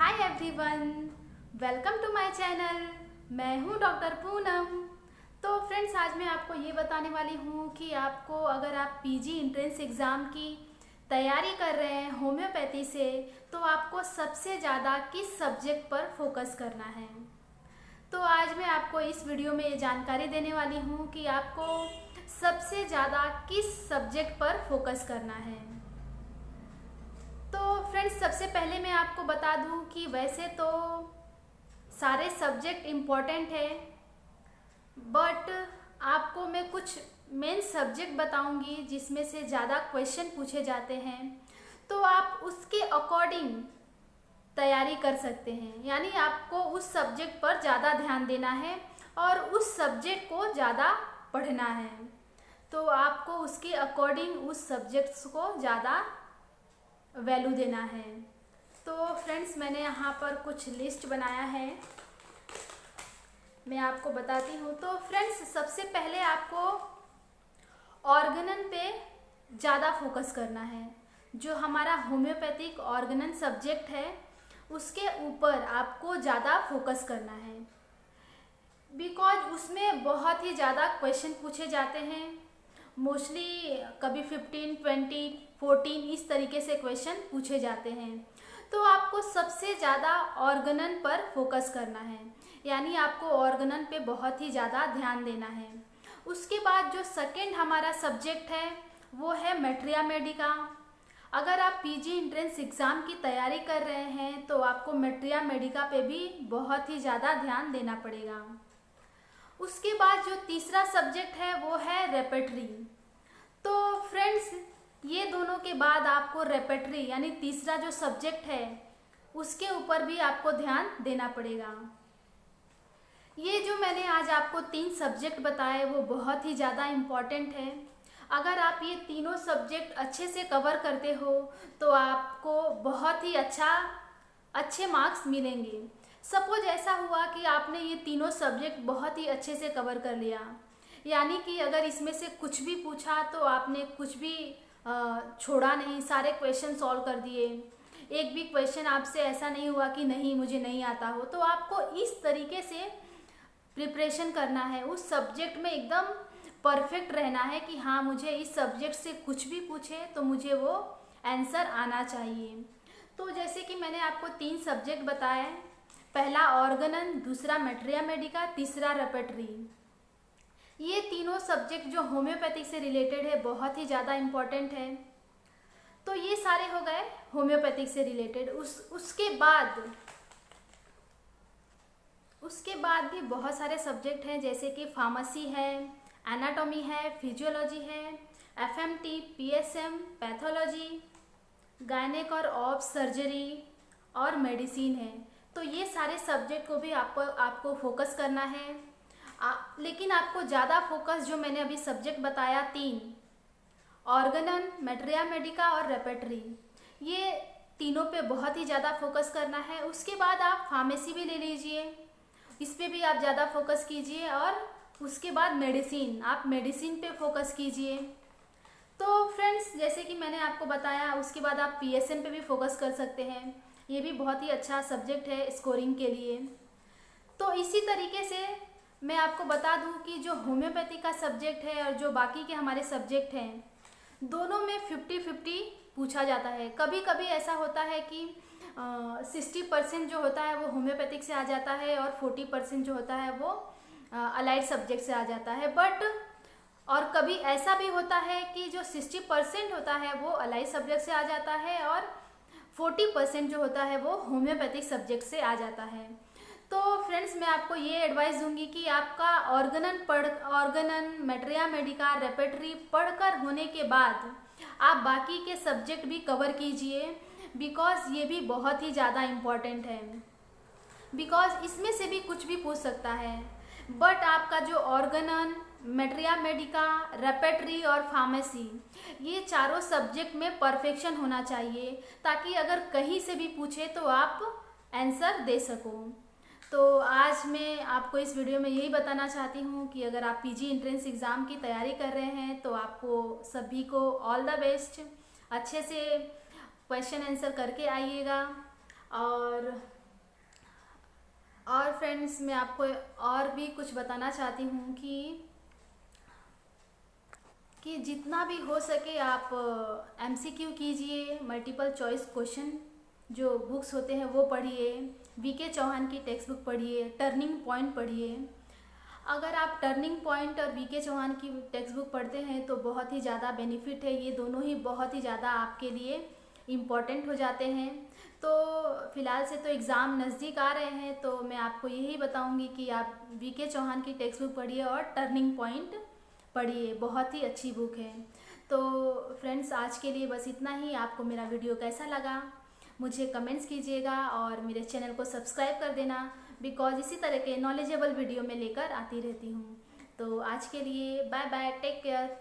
Hi everyone, welcome to my channel. मैं हूँ doctor Poonam. तो फ्रेंड्स, आज मैं आपको ये बताने वाली हूँ कि आपको अगर आप पीजी एंट्रेंस एग्ज़ाम की तैयारी कर रहे हैं होम्योपैथी से, तो आपको सबसे ज़्यादा किस सब्जेक्ट पर फोकस करना है। तो आज मैं आपको इस वीडियो में ये जानकारी देने वाली हूँ कि आपको सबसे ज़्यादा किस सब्जेक्ट पर फोकस करना है। तो फ्रेंड्स, सबसे पहले मैं आपको बता दूं कि वैसे तो सारे सब्जेक्ट इम्पॉर्टेंट है, बट आपको मैं कुछ मेन सब्जेक्ट बताऊंगी जिसमें से ज़्यादा क्वेश्चन पूछे जाते हैं, तो आप उसके अकॉर्डिंग तैयारी कर सकते हैं। यानी आपको उस सब्जेक्ट पर ज़्यादा ध्यान देना है और उस सब्जेक्ट को ज़्यादा पढ़ना है। तो आपको उसके अकॉर्डिंग उस सब्जेक्ट्स को ज़्यादा वैल्यू देना है। तो फ्रेंड्स, मैंने यहाँ पर कुछ लिस्ट बनाया है, मैं आपको बताती हूँ। तो फ्रेंड्स, सबसे पहले आपको ऑर्गेनन पे ज़्यादा फोकस करना है। जो हमारा होम्योपैथिक ऑर्गेनन सब्जेक्ट है उसके ऊपर आपको ज़्यादा फोकस करना है, बिकॉज उसमें बहुत ही ज़्यादा क्वेश्चन पूछे जाते हैं। मोस्टली कभी 15, 20, 14 इस तरीके से क्वेश्चन पूछे जाते हैं। तो आपको सबसे ज़्यादा ऑर्गेनन पर फोकस करना है, यानी आपको ऑर्गेनन पे बहुत ही ज़्यादा ध्यान देना है। उसके बाद जो सेकंड हमारा सब्जेक्ट है वो है मैट्रिया मेडिका। अगर आप पीजी एंट्रेंस एग्ज़ाम की तैयारी कर रहे हैं तो आपको मैट्रिया मेडिका पे भी बहुत ही ज़्यादा ध्यान देना पड़ेगा। उसके बाद जो तीसरा सब्जेक्ट है वो है रेपेटरी। तो फ्रेंड्स, ये दोनों के बाद आपको रेपेटरी यानी तीसरा जो सब्जेक्ट है उसके ऊपर भी आपको ध्यान देना पड़ेगा। ये जो मैंने आज आपको 3 सब्जेक्ट बताए वो बहुत ही ज़्यादा इम्पॉर्टेंट है। अगर आप ये तीनों सब्जेक्ट अच्छे से कवर करते हो तो आपको बहुत ही अच्छे मार्क्स मिलेंगे। सपोज ऐसा हुआ कि आपने ये तीनों सब्जेक्ट बहुत ही अच्छे से कवर कर लिया, यानी कि अगर इसमें से कुछ भी पूछा तो आपने कुछ भी छोड़ा नहीं, सारे क्वेश्चन सॉल्व कर दिए। एक भी क्वेश्चन आपसे ऐसा नहीं हुआ कि नहीं मुझे नहीं आता हो। तो आपको इस तरीके से प्रिपरेशन करना है, उस सब्जेक्ट में एकदम परफेक्ट रहना है कि हाँ, मुझे इस सब्जेक्ट से कुछ भी पूछे तो मुझे वो आंसर आना चाहिए। तो जैसे कि मैंने आपको 3 सब्जेक्ट बताए, पहला ऑर्गेनन, दूसरा मैट्रिया मेडिका, तीसरा रेपेटरी। ये तीनों सब्जेक्ट जो होम्योपैथिक से रिलेटेड है बहुत ही ज़्यादा इम्पॉर्टेंट है। तो ये सारे हो गए होम्योपैथिक से रिलेटेड। उसके बाद भी बहुत सारे सब्जेक्ट हैं, जैसे कि फार्मेसी है, एनाटॉमी है, फिजियोलॉजी है, एफएमटी, पीएसएम, पैथोलॉजी, गायनेक और ऑब्स सर्जरी और मेडिसिन है। तो ये सारे सब्जेक्ट को भी आपको फोकस करना है। लेकिन आपको ज़्यादा फोकस जो मैंने अभी सब्जेक्ट बताया 3, ऑर्गेनन, मैट्रिया मेडिका और रेपेटरी, ये तीनों पे बहुत ही ज़्यादा फोकस करना है। उसके बाद आप फार्मेसी भी ले लीजिए, इस पे भी आप ज़्यादा फोकस कीजिए। और उसके बाद मेडिसिन, आप मेडिसिन पे फोकस कीजिए। तो फ्रेंड्स, जैसे कि मैंने आपको बताया, उसके बाद आप पीएसएम पे भी फोकस कर सकते हैं। ये भी बहुत ही अच्छा सब्जेक्ट है स्कोरिंग के लिए। तो इसी तरीके से मैं आपको बता दूं कि जो होम्योपैथी का सब्जेक्ट है और जो बाकी के हमारे सब्जेक्ट हैं, दोनों में 50-50 पूछा जाता है। कभी कभी ऐसा होता है कि 60% जो होता है वो होम्योपैथिक से आ जाता है और 40% जो होता है वो अलाइड सब्जेक्ट से आ जाता है। बट और कभी ऐसा भी होता है कि जो 60% होता है वो अलाइड सब्जेक्ट से आ जाता है और 40% जो होता है वो होम्योपैथिक सब्जेक्ट से आ जाता है। तो फ्रेंड्स, मैं आपको ये एडवाइस दूंगी कि आपका ऑर्गेनन, मैट्रिया मेडिका, रेपेटरी पढ़कर होने के बाद आप बाकी के सब्जेक्ट भी कवर कीजिए, बिकॉज ये भी बहुत ही ज़्यादा इम्पॉर्टेंट है। बिकॉज इसमें से भी कुछ भी पूछ सकता है। बट आपका जो ऑर्गेनन, मैट्रिया मेडिका, रेपेटरी और फार्मेसी, ये चारों सब्जेक्ट में परफेक्शन होना चाहिए, ताकि अगर कहीं से भी पूछे तो आप आंसर दे सको। तो आज मैं आपको इस वीडियो में यही बताना चाहती हूँ कि अगर आप पीजी एंट्रेंस एग्ज़ाम की तैयारी कर रहे हैं तो आपको सभी को ऑल द बेस्ट। अच्छे से क्वेश्चन आंसर करके आइएगा। और फ्रेंड्स, मैं आपको और भी कुछ बताना चाहती हूँ कि जितना भी हो सके आप एमसीक्यू कीजिए, मल्टीपल चॉइस क्वेश्चन जो बुक्स होते हैं वो पढ़िए, वीके चौहान की टेक्स्ट बुक पढ़िए, टर्निंग पॉइंट पढ़िए। अगर आप टर्निंग पॉइंट और वीके चौहान की टेक्स्ट बुक पढ़ते हैं तो बहुत ही ज़्यादा बेनिफिट है, ये दोनों ही बहुत ही ज़्यादा आपके लिए इम्पॉर्टेंट हो जाते हैं। तो फ़िलहाल से तो एग्ज़ाम नज़दीक आ रहे हैं, तो मैं आपको यही बताऊंगी कि आप वीके चौहान की टेक्स्ट बुक पढ़िए और टर्निंग पॉइंट पढ़िए, बहुत ही अच्छी बुक है। तो फ्रेंड्स, आज के लिए बस इतना ही। आपको मेरा वीडियो कैसा लगा मुझे कमेंट्स कीजिएगा और मेरे चैनल को सब्सक्राइब कर देना, बिकॉज इसी तरह के नॉलेजेबल वीडियो मैं लेकर आती रहती हूँ। तो आज के लिए बाय बाय, टेक केयर।